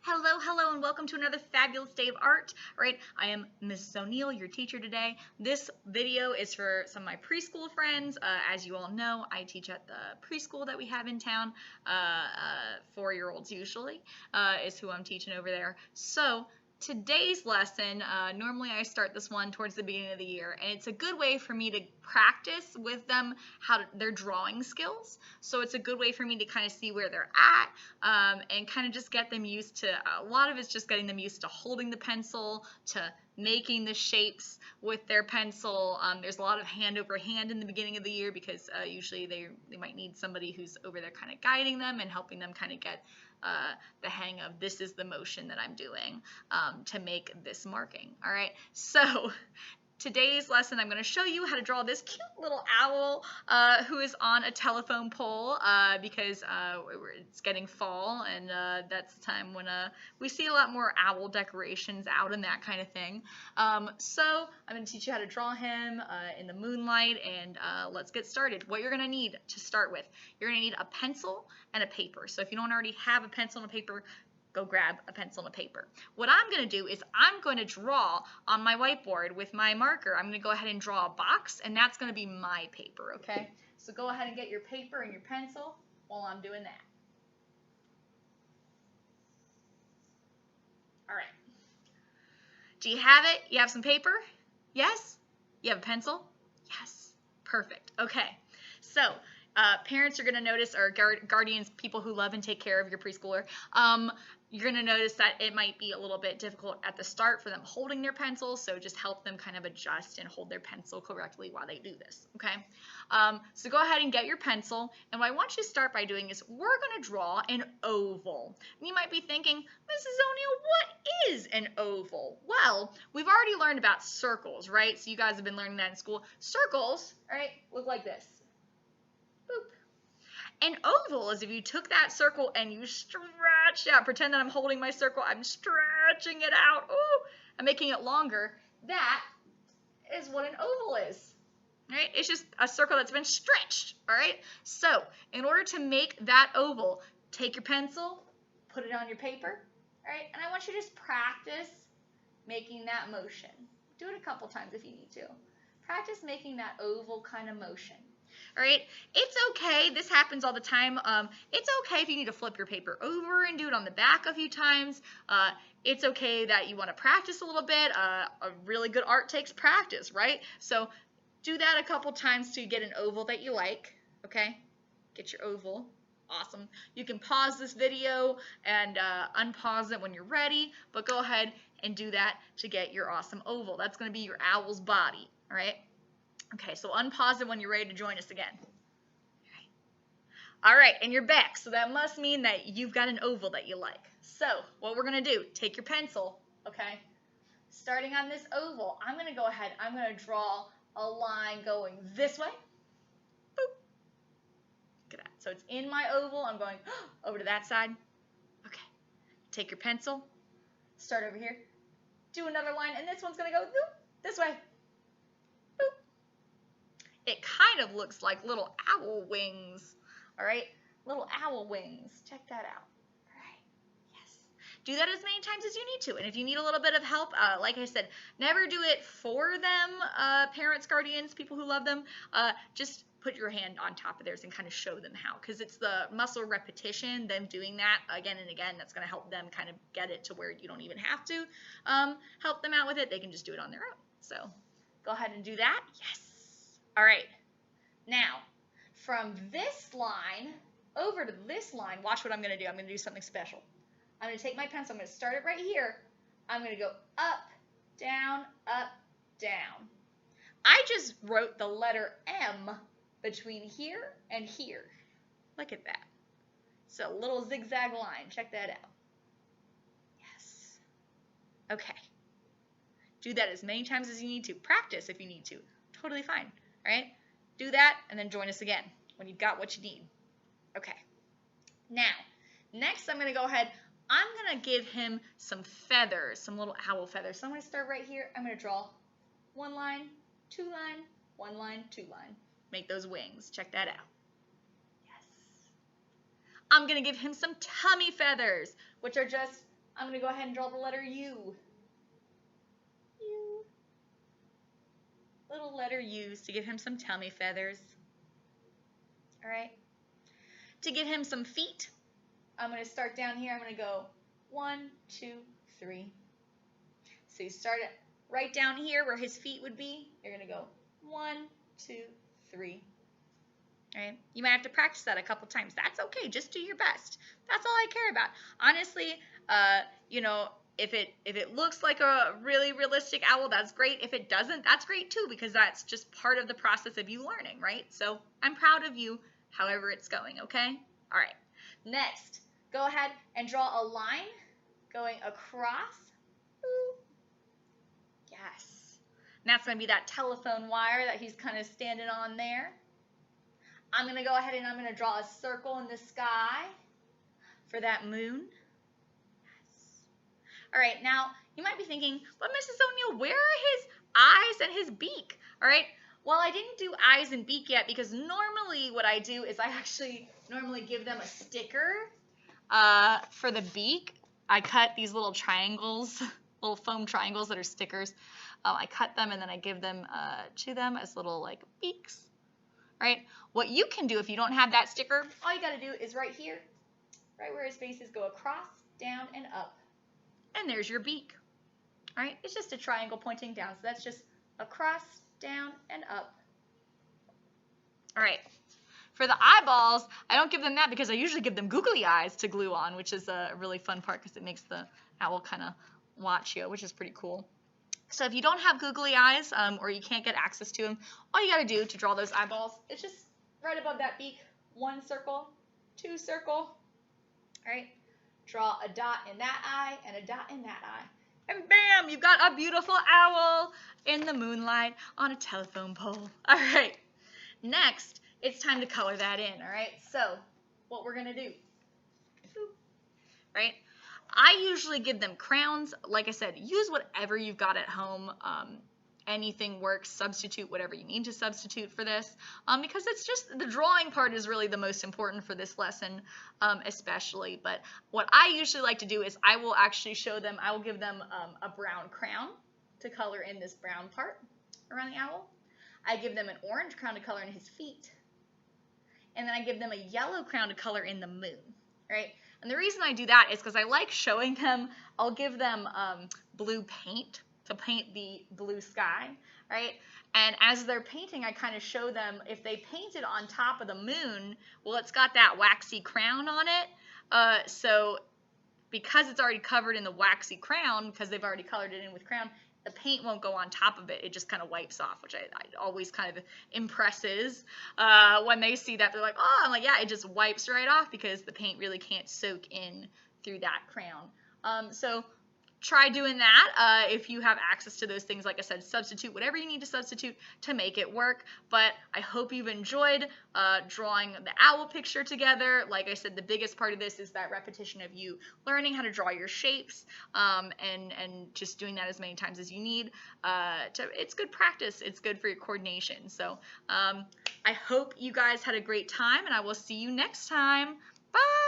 Hello, and welcome to another fabulous day of art. All right, I am Mrs. O'Neill, your teacher today. This video is for some of my preschool friends. As you all know, I teach at the preschool that we have in town. 4-year-olds usually is who I'm teaching over there. So today's lesson, normally I start this one towards the beginning of the year, and it's a good way for me to practice with them their drawing skills. So it's a good way for me to kind of see where they're at and kind of just get them used to, a lot of it's just getting them used to holding the pencil, to making the shapes with their pencil. There's a lot of hand over hand in the beginning of the year because usually they might need somebody who's over there kind of guiding them and helping them kind of get the hang of this is the motion that I'm doing to make this marking. All right, so today's lesson, I'm going to show you how to draw this cute little owl who is on a telephone pole because it's getting fall, and that's the time when we see a lot more owl decorations out and that kind of thing. So I'm going to teach you how to draw him in the moonlight, and let's get started. What you're going to need to start with, you're going to need a pencil and a paper. So if you don't already have a pencil and a paper, go grab a pencil and a paper. What I'm going to do is I'm going to draw on my whiteboard with my marker. I'm going to go ahead and draw a box, and that's going to be my paper, okay? So go ahead and get your paper and your pencil while I'm doing that. All right. Do you have it? You have some paper? Yes? You have a pencil? Yes. Perfect. Okay. So parents are going to notice, or guardians, people who love and take care of your preschooler, you're going to notice that it might be a little bit difficult at the start for them holding their pencil, so just help them kind of adjust and hold their pencil correctly while they do this, okay? So go ahead and get your pencil, and what I want you to start by doing is we're going to draw an oval. And you might be thinking, Mrs. O'Neill, what is an oval? Well, we've already learned about circles, right? So you guys have been learning that in school. Circles, right, look like this. Boop. An oval is if you took that circle and you stretched out. Pretend that I'm holding my circle. I'm stretching it out. Ooh, I'm making it longer. That is what an oval is. Right? It's just a circle that's been stretched. All right? So, in order to make that oval, take your pencil, put it on your paper. All right? And I want you to just practice making that motion. Do it a couple times if you need to. Practice making that oval kind of motion. All right, it's okay. This happens all the time. It's okay if you need to flip your paper over and do it on the back a few times. It's okay that you want to practice a little bit. A really good art takes practice, right? So do that a couple times to get an oval that you like, okay? Get your oval. Awesome. You can pause this video and unpause it when you're ready, but go ahead and do that to get your awesome oval. That's going to be your owl's body, all right? Okay, so unpause it when you're ready to join us again. All right, and you're back. So that must mean that you've got an oval that you like. So what we're going to do, take your pencil, okay? Starting on this oval, I'm going to go ahead. I'm going to draw a line going this way. Boop. Look at that. So it's in my oval. I'm going over to that side. Okay. Take your pencil. Start over here. Do another line, and this one's going to go this way. It kind of looks like little owl wings, all right? Little owl wings. Check that out. All right. Yes. Do that as many times as you need to. And if you need a little bit of help, like I said, never do it for them, parents, guardians, people who love them. Just put your hand on top of theirs and kind of show them how, because it's the muscle repetition, them doing that again and again, that's going to help them kind of get it to where you don't even have to help them out with it. They can just do it on their own. So go ahead and do that. Yes. All right, now from this line over to this line, watch what I'm going to do. I'm going to do something special. I'm going to take my pencil. I'm going to start it right here. I'm going to go up, down, down. I just wrote the letter M between here and here. Look at that. It's a little zigzag line. Check that out. Yes. Okay. Do that as many times as you need to. Practice if you need to. Totally fine. All right, do that and then join us again when you've got what you need. Okay, now, next I'm going to go ahead, I'm going to give him some feathers, some little owl feathers. So I'm going to start right here. I'm going to draw one line, two line, one line, two line. Make those wings. Check that out. Yes. I'm going to give him some tummy feathers, which are just I'm going to go ahead and draw the letter U. U. Little letter U's to give him some tummy feathers. All right. To give him some feet, I'm going to start down here. I'm going to go 1, 2, 3. So you start it right down here where his feet would be. You're going to go 1, 2, 3. All right. You might have to practice that a couple times. That's okay. Just do your best. That's all I care about. Honestly, you know, if it looks like a really realistic owl, that's great. If it doesn't, that's great too, because that's just part of the process of you learning, right? So I'm proud of you, however it's going, okay? All right. Next, go ahead and draw a line going across. Ooh. Yes. And that's going to be that telephone wire that he's kind of standing on there. I'm going to go ahead and I'm going to draw a circle in the sky for that moon. Yes. All right, now you might be thinking, but Mrs. O'Neill, where are his eyes and his beak? All right, well, I didn't do eyes and beak yet because normally what I do is I actually normally give them a sticker for the beak. I cut these little triangles, little foam triangles that are stickers. I cut them and then I give them to them as little like beaks. Right? What you can do if you don't have that sticker, all you got to do is right here, right where his face is, go across, down, and up. And there's your beak. All right? It's just a triangle pointing down. So that's just across, down, and up. All right. For the eyeballs, I don't give them that because I usually give them googly eyes to glue on, which is a really fun part because it makes the owl kind of watch you, which is pretty cool. So if you don't have googly eyes or you can't get access to them, all you got to do to draw those eyeballs is just right above that beak, 1 circle, 2 circle. All right, draw a dot in that eye and a dot in that eye. And bam, you've got a beautiful owl in the moonlight on a telephone pole. All right, next, it's time to color that in. All right, so what we're going to do, right? I usually give them crowns. Like I said, use whatever you've got at home. Anything works. Substitute whatever you need to substitute for this because it's just the drawing part is really the most important for this lesson especially. But what I usually like to do is I will actually show them, I will give them a brown crown to color in this brown part around the owl. I give them an orange crown to color in his feet. And then I give them a yellow crown to color in the moon, right? And the reason I do that is because I like showing them, I'll give them blue paint to paint the blue sky, right? And as they're painting, I kind of show them if they painted on top of the moon, well, it's got that waxy crown on it. So because it's already covered in the waxy crown, because they've already colored it in with crown, the paint won't go on top of it. It just kind of wipes off, which I always kind of impresses when they see that. They're like, oh, I'm like, yeah, it just wipes right off because the paint really can't soak in through that crown. So try doing that if you have access to those things. Like I said, substitute whatever you need to substitute to make it work. But I hope you've enjoyed drawing the owl picture together. Like I said, the biggest part of this is that repetition of you learning how to draw your shapes and just doing that as many times as you need. It's good practice. It's good for your coordination. So I hope you guys had a great time, and I will see you next time. Bye!